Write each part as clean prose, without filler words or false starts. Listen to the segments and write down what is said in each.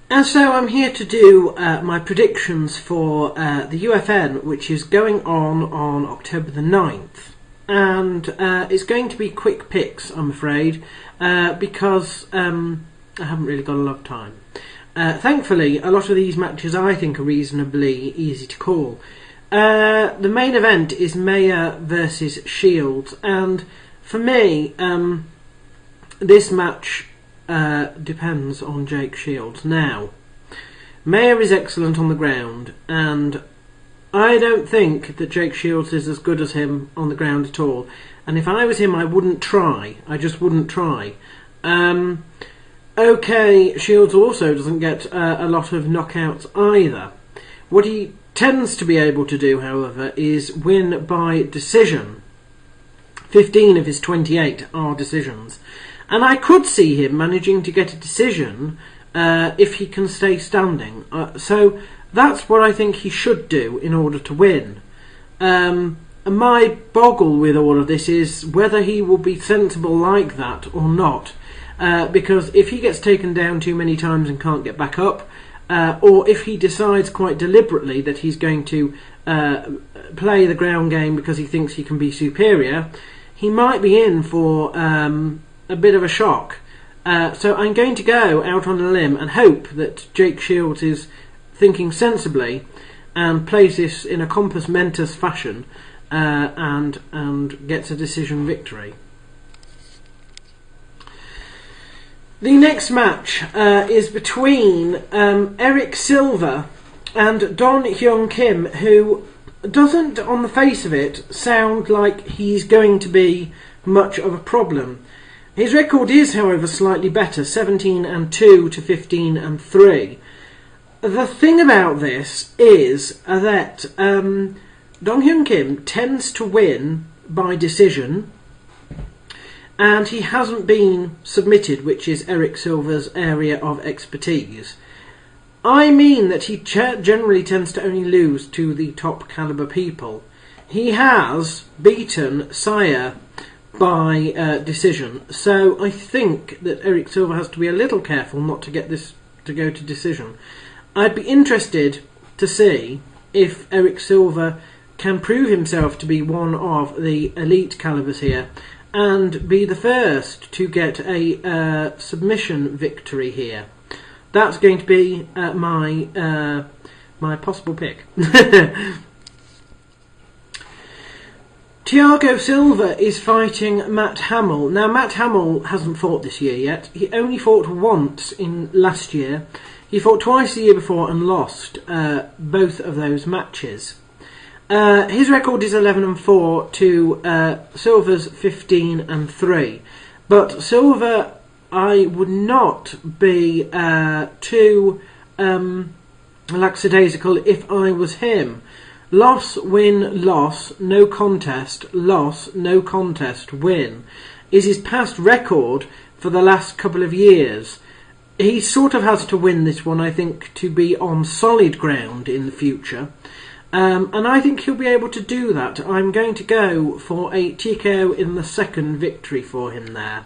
And so I'm here to do my predictions for the UFN, which is going on October the 9th. And it's going to be quick picks, I'm afraid, because I haven't really got a lot of time. Thankfully, a lot of these matches I think are reasonably easy to call. The main event is Maia versus Shields, and for me, this match depends on Jake Shields. Now, Maia is excellent on the ground, and I don't think that Jake Shields is as good as him on the ground at all. And if I was him, I wouldn't try. I just wouldn't try. Okay, Shields also doesn't get a lot of knockouts either. What he tends to be able to do, however, is win by decision. 15 of his 28 are decisions. And I could see him managing to get a decision if he can stay standing. So that's what I think he should do in order to win. My boggle with all of this is whether he will be sensible like that or not. Because if he gets taken down too many times and can't get back up, or if he decides quite deliberately that he's going to play the ground game because he thinks he can be superior, he might be in for a bit of a shock. So I'm going to go out on a limb and hope that Jake Shields is thinking sensibly and plays this in a compos mentis fashion and gets a decision victory. The next match is between Eric Silva and Don Hyun Kim, who doesn't, on the face of it, sound like he's going to be much of a problem. His record is, however, slightly better, 17-2 to 15-3. The thing about this is that Dong Hyun Kim tends to win by decision, and he hasn't been submitted, which is Eric Silva's area of expertise. I mean that he generally tends to only lose to the top caliber people. He has beaten Saya by decision, so I think that Eric Silva has to be a little careful not to get this to go to decision. I'd be interested to see if Eric Silva can prove himself to be one of the elite calibers here and be the first to get a submission victory here. That's going to be my possible pick. Thiago Silva is fighting Matt Hamill. Now, Matt Hamill hasn't fought this year yet. He only fought once in last year. He fought twice the year before and lost both of those matches. His record is 11-4 to Silva's 15-3. But Silva, I would not be too lackadaisical if I was him. Loss, win, loss, no contest, loss, no contest, win is his past record for the last couple of years. He sort of has to win this one, I think, to be on solid ground in the future. And I think he'll be able to do that. I'm going to go for a TKO in the second victory for him there.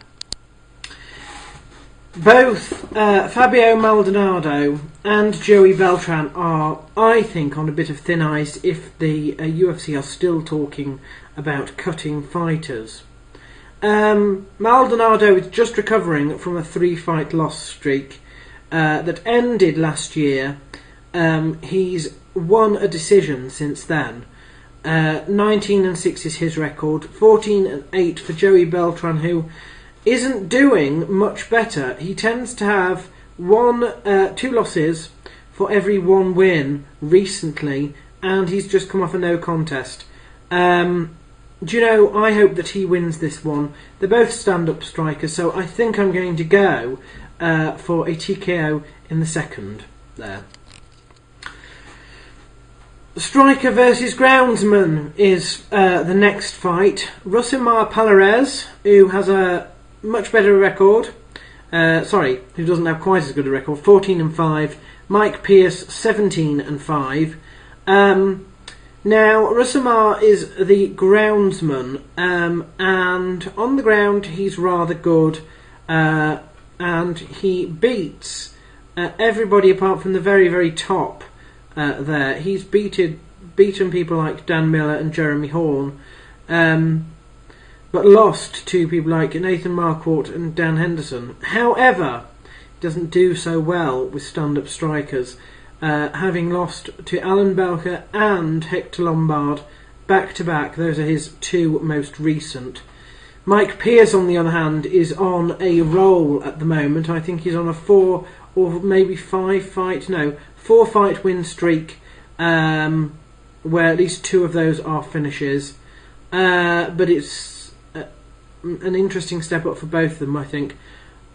Both Fabio Maldonado and Joey Beltran are, I think, on a bit of thin ice if the UFC are still talking about cutting fighters. Maldonado is just recovering from a 3-fight loss streak that ended last year. He's won a decision since then. 19-6 is his record. 14-8 for Joey Beltran, who isn't doing much better. He tends to have 2 losses for every 1 win recently, and he's just come off a no contest. Do you know, I hope that he wins this one. They're both stand-up strikers, so I think I'm going to go for a TKO in the second there. Striker versus Groundsman is the next fight. Rosimar Palhares, who has a much better record, who doesn't have quite as good a record, 14-5. Mike Pierce, 17-5. Now, Rosimar is the groundsman, and on the ground he's rather good, and he beats everybody apart from the very, very top there. He's beaten people like Dan Miller and Jeremy Horn, but lost to people like Nathan Marquardt and Dan Henderson. However, he doesn't do so well with stand-up strikers, having lost to Alan Belcher and Hector Lombard back-to-back. Those are his two most recent. Mike Pearce, on the other hand, is on a roll at the moment. I think he's on a 4 or maybe 5 fight win streak, where at least 2 of those are finishes. But it's an interesting step up for both of them, I think.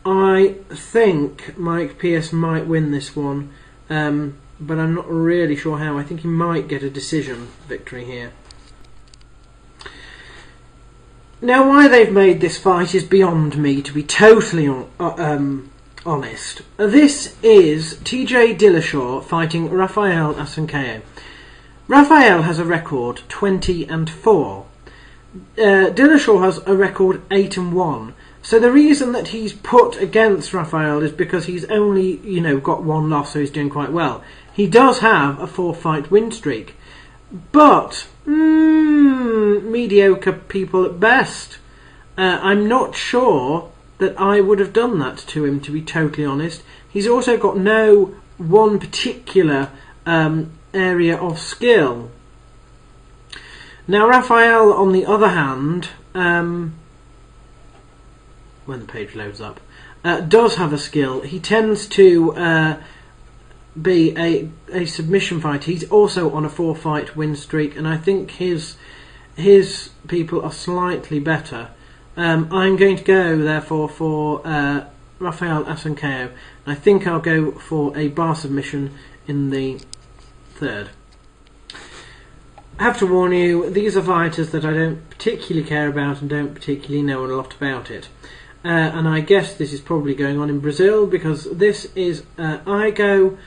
I think Mike Pearce might win this one, but I'm not really sure how. I think he might get a decision victory here. Now, why they've made this fight is beyond me, to be totally honest. This is TJ Dillashaw fighting Rafael Assuncao. Rafael has a record 20-4. Dillashaw has a record 8-1. So the reason that he's put against Rafael is because he's only, got 1 loss, so he's doing quite well. He does have a 4-fight win streak, but mediocre people at best. I'm not sure that I would have done that to him, to be totally honest. He's also got no one particular area of skill. Now, Rafael, on the other hand, when the page loads up, does have a skill. He tends to be a submission fighter. He's also on a 4-fight win streak, and I think his people are slightly better. I'm going to go, therefore, for Rafael Assuncao. I think I'll go for a bar submission in the 3rd. I have to warn you, these are fighters that I don't particularly care about and don't particularly know a lot about it. And I guess this is probably going on in Brazil, because this is Igor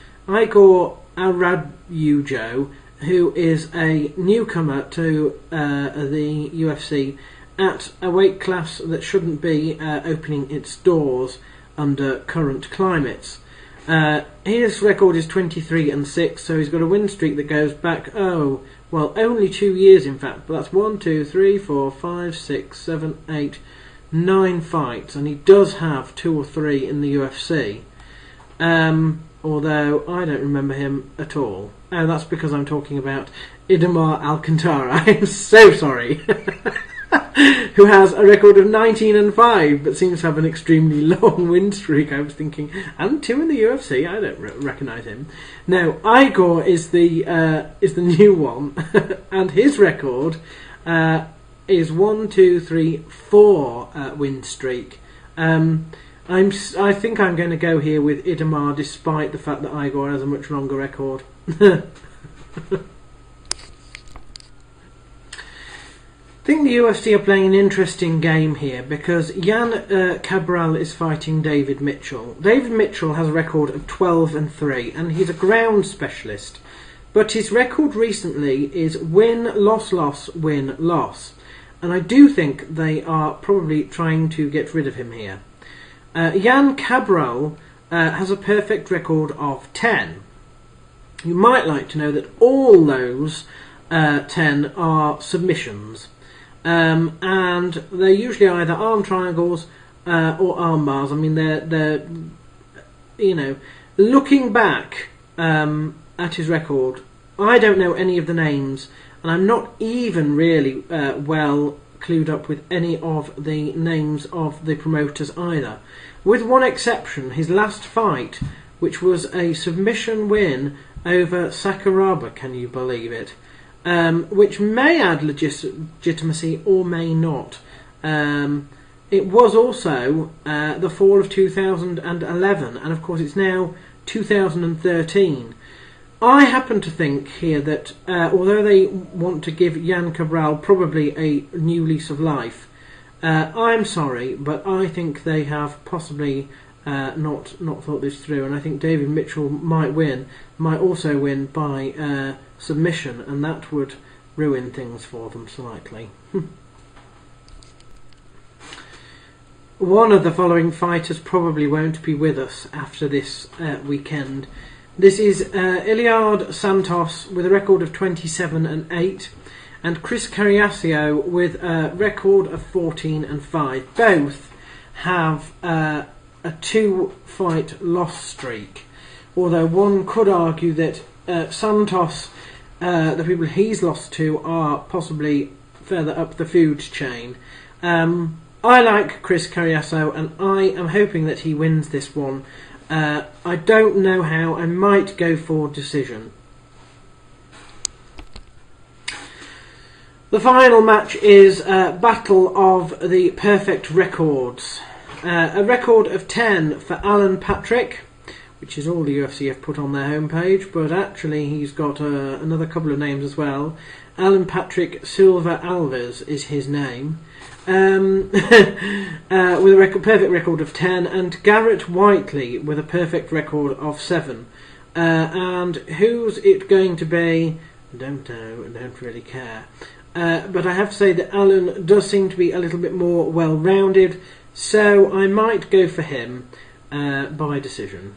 Araújo, who is a newcomer to the UFC at a weight class that shouldn't be opening its doors under current climates. His record is 23-6, so he's got a win streak that goes back, only 2 years in fact, but that's 1, 2, 3, 4, 5, 6, 7, 8, 9 fights, and he does have 2 or 3 in the UFC. Although I don't remember him at all. Oh, that's because I'm talking about Idemar Alcantara. I'm so sorry. Who has a record of 19-5, but seems to have an extremely long win streak. I was thinking, and 2 in the UFC. I don't recognise him. Now, Igor is the new one, and his record is 1, 2, 3, 4 win streak. I think I'm going to go here with Idemar, despite the fact that Igor has a much longer record. I think the UFC are playing an interesting game here, because Jan Cabral is fighting David Mitchell. David Mitchell has a record of 12-3, and he's a ground specialist. But his record recently is win, loss, loss, win, loss. And I do think they are probably trying to get rid of him here. Jan Cabral has a perfect record of 10. You might like to know that all those 10 are submissions. And they're usually either arm triangles or arm bars. I mean, they're looking back at his record, I don't know any of the names, and I'm not even really well clued up with any of the names of the promoters either. With one exception, his last fight, which was a submission win over Sakuraba, can you believe it? Which may add legitimacy or may not. It was also the fall of 2011, and of course it's now 2013. I happen to think here that although they want to give Jan Cabral probably a new lease of life, I'm sorry, but I think they have possibly not thought this through, and I think David Mitchell might also win by submission, and that would ruin things for them slightly. one of the following fighters probably won't be with us after this weekend. This is Iliad Santos with a record of 27-8, and Chris Cariaso with a record of 14-5. Both have a 2-fight loss streak, although one could argue that Santos, the people he's lost to, are possibly further up the food chain. I like Chris Cariaso, and I am hoping that he wins this one. I don't know how. I might go for decision. The final match is Battle of the Perfect Records. A record of 10 for Alan Patrick, which is all the UFC have put on their homepage, but actually he's got another couple of names as well. Alan Patrick Silva Alves is his name. With a perfect record of 10, and Garrett Whiteley with a perfect record of 7. And who's it going to be? I don't know, I don't really care. But I have to say that Alan does seem to be a little bit more well-rounded, so I might go for him by decision.